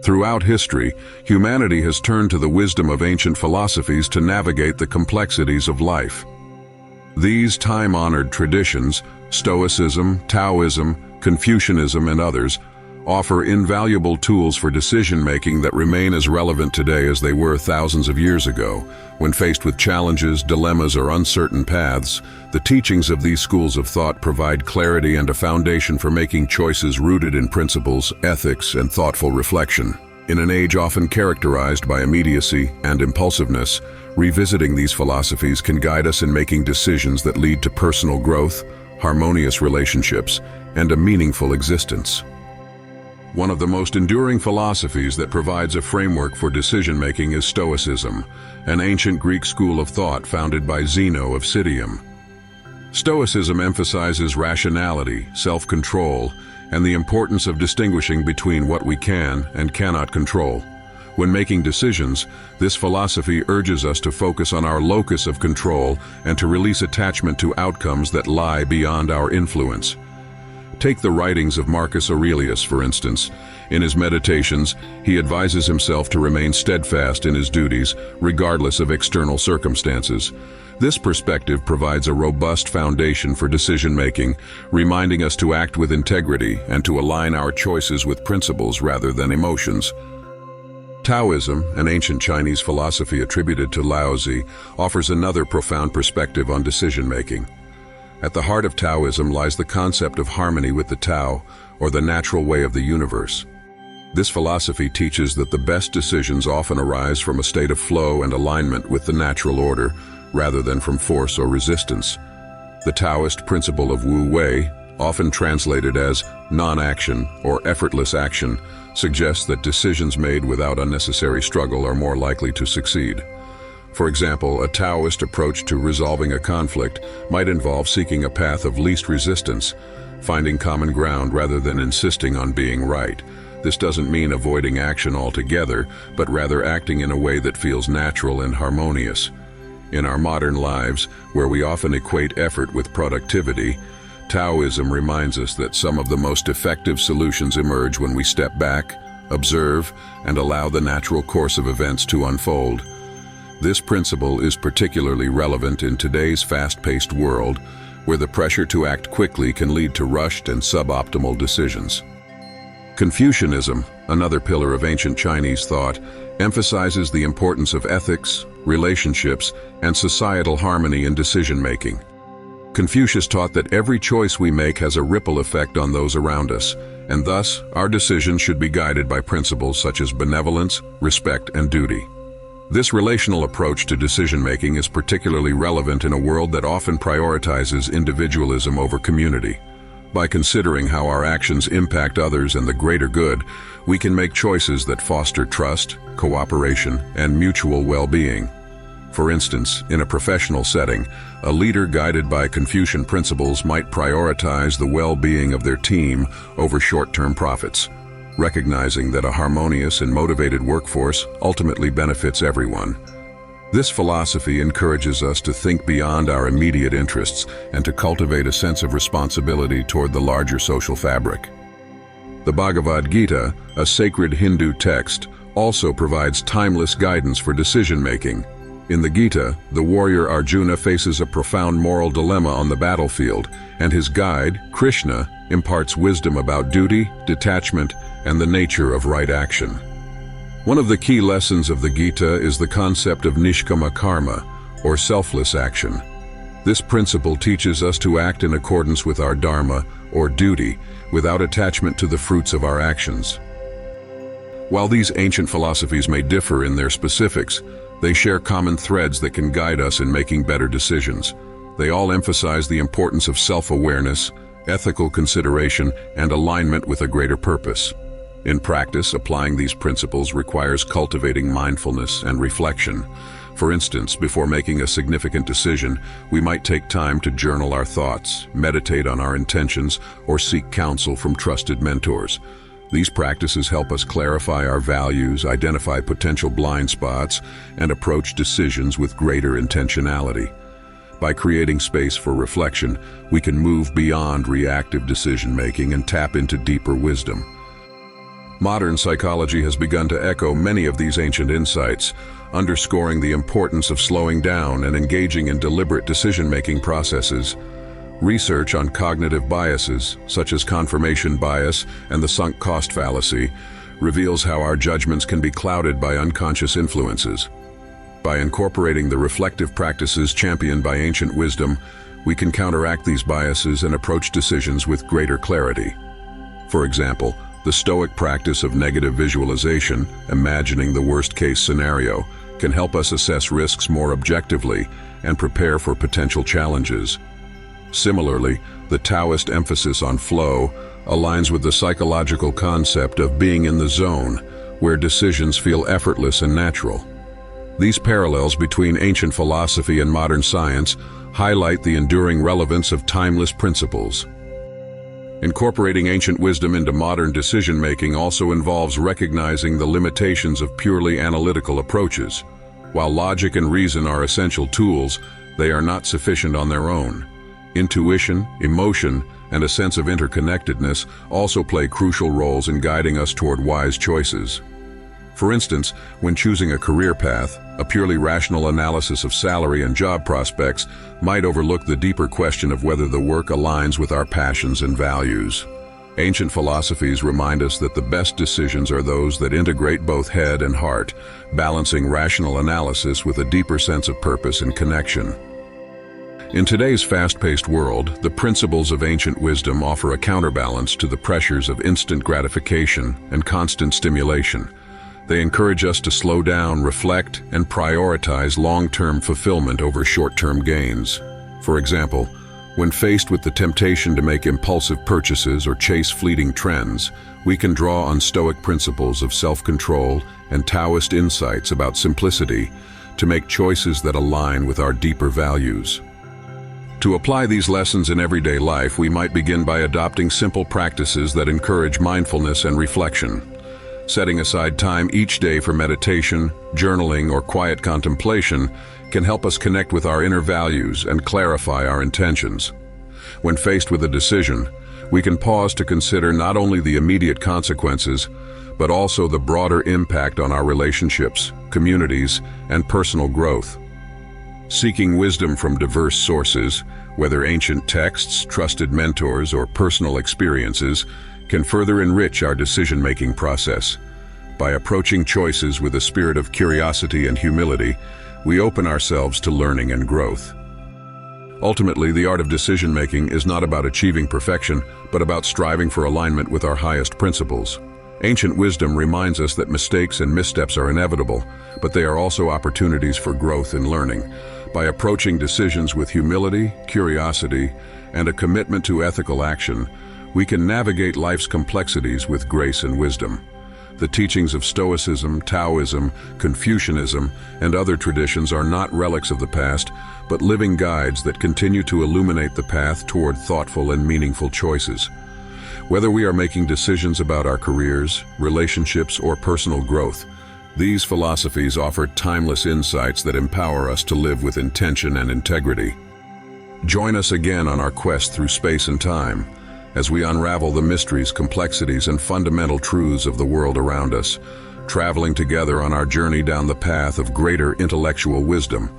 Throughout history, humanity has turned to the wisdom of ancient philosophies to navigate the complexities of life. These time-honored traditions, Stoicism, Taoism, Confucianism, and others, offer invaluable tools for decision-making that remain as relevant today as they were thousands of years ago. When faced with challenges, dilemmas, or uncertain paths, the teachings of these schools of thought provide clarity and a foundation for making choices rooted in principles, ethics, and thoughtful reflection. In an age often characterized by immediacy and impulsiveness, revisiting these philosophies can guide us in making decisions that lead to personal growth, harmonious relationships, and a meaningful existence. One of the most enduring philosophies that provides a framework for decision-making is Stoicism, an ancient Greek school of thought founded by Zeno of Citium. Stoicism emphasizes rationality, self-control, and the importance of distinguishing between what we can and cannot control. When making decisions, this philosophy urges us to focus on our locus of control and to release attachment to outcomes that lie beyond our influence. Take the writings of Marcus Aurelius, for instance. In his Meditations, he advises himself to remain steadfast in his duties, regardless of external circumstances. This perspective provides a robust foundation for decision-making, reminding us to act with integrity and to align our choices with principles rather than emotions. Taoism, an ancient Chinese philosophy attributed to Laozi, offers another profound perspective on decision-making. At the heart of Taoism lies the concept of harmony with the Tao, or the natural way of the universe. This philosophy teaches that the best decisions often arise from a state of flow and alignment with the natural order, rather than from force or resistance. The Taoist principle of Wu Wei, often translated as non-action or effortless action, suggests that decisions made without unnecessary struggle are more likely to succeed. For example, a Taoist approach to resolving a conflict might involve seeking a path of least resistance, finding common ground rather than insisting on being right. This doesn't mean avoiding action altogether, but rather acting in a way that feels natural and harmonious. In our modern lives, where we often equate effort with productivity, Taoism reminds us that some of the most effective solutions emerge when we step back, observe, and allow the natural course of events to unfold. This principle is particularly relevant in today's fast-paced world, where the pressure to act quickly can lead to rushed and suboptimal decisions. Confucianism, another pillar of ancient Chinese thought, emphasizes the importance of ethics, relationships, and societal harmony in decision-making. Confucius taught that every choice we make has a ripple effect on those around us, and thus, our decisions should be guided by principles such as benevolence, respect, and duty. This relational approach to decision-making is particularly relevant in a world that often prioritizes individualism over community. By considering how our actions impact others and the greater good, we can make choices that foster trust, cooperation, and mutual well-being. For instance, in a professional setting, a leader guided by Confucian principles might prioritize the well-being of their team over short-term profits, recognizing that a harmonious and motivated workforce ultimately benefits everyone. This philosophy encourages us to think beyond our immediate interests and to cultivate a sense of responsibility toward the larger social fabric. The Bhagavad Gita, a sacred Hindu text, also provides timeless guidance for decision-making. In the Gita, the warrior Arjuna faces a profound moral dilemma on the battlefield, and his guide, Krishna, imparts wisdom about duty, detachment, and the nature of right action. One of the key lessons of the Gita is the concept of nishkama karma, or selfless action. This principle teaches us to act in accordance with our dharma, or duty, without attachment to the fruits of our actions. While these ancient philosophies may differ in their specifics, they share common threads that can guide us in making better decisions. They all emphasize the importance of self-awareness, ethical consideration, and alignment with a greater purpose. In practice, applying these principles requires cultivating mindfulness and reflection. For instance, before making a significant decision, we might take time to journal our thoughts, meditate on our intentions, or seek counsel from trusted mentors. These practices help us clarify our values, identify potential blind spots, and approach decisions with greater intentionality. By creating space for reflection, we can move beyond reactive decision-making and tap into deeper wisdom. Modern psychology has begun to echo many of these ancient insights, underscoring the importance of slowing down and engaging in deliberate decision-making processes. Research on cognitive biases, such as confirmation bias and the sunk cost fallacy, reveals how our judgments can be clouded by unconscious influences. By incorporating the reflective practices championed by ancient wisdom, we can counteract these biases and approach decisions with greater clarity. For example, the Stoic practice of negative visualization, imagining the worst-case scenario, can help us assess risks more objectively and prepare for potential challenges. Similarly, the Taoist emphasis on flow aligns with the psychological concept of being in the zone, where decisions feel effortless and natural. These parallels between ancient philosophy and modern science highlight the enduring relevance of timeless principles. Incorporating ancient wisdom into modern decision-making also involves recognizing the limitations of purely analytical approaches. While logic and reason are essential tools, they are not sufficient on their own. Intuition, emotion, and a sense of interconnectedness also play crucial roles in guiding us toward wise choices. For instance, when choosing a career path, a purely rational analysis of salary and job prospects might overlook the deeper question of whether the work aligns with our passions and values. Ancient philosophies remind us that the best decisions are those that integrate both head and heart, balancing rational analysis with a deeper sense of purpose and connection. In today's fast-paced world, the principles of ancient wisdom offer a counterbalance to the pressures of instant gratification and constant stimulation. They encourage us to slow down, reflect, and prioritize long-term fulfillment over short-term gains. For example, when faced with the temptation to make impulsive purchases or chase fleeting trends, we can draw on Stoic principles of self-control and Taoist insights about simplicity to make choices that align with our deeper values. To apply these lessons in everyday life, we might begin by adopting simple practices that encourage mindfulness and reflection. Setting aside time each day for meditation, journaling, or quiet contemplation can help us connect with our inner values and clarify our intentions. When faced with a decision, we can pause to consider not only the immediate consequences, but also the broader impact on our relationships, communities, and personal growth. Seeking wisdom from diverse sources, whether ancient texts, trusted mentors, or personal experiences, can further enrich our decision-making process. By approaching choices with a spirit of curiosity and humility, we open ourselves to learning and growth. Ultimately, the art of decision-making is not about achieving perfection, but about striving for alignment with our highest principles. Ancient wisdom reminds us that mistakes and missteps are inevitable, but they are also opportunities for growth and learning. By approaching decisions with humility, curiosity, and a commitment to ethical action, we can navigate life's complexities with grace and wisdom. The teachings of Stoicism, Taoism, Confucianism, and other traditions are not relics of the past, but living guides that continue to illuminate the path toward thoughtful and meaningful choices. Whether we are making decisions about our careers, relationships, or personal growth, these philosophies offer timeless insights that empower us to live with intention and integrity. Join us again on our quest through space and time, as we unravel the mysteries, complexities, and fundamental truths of the world around us, traveling together on our journey down the path of greater intellectual wisdom.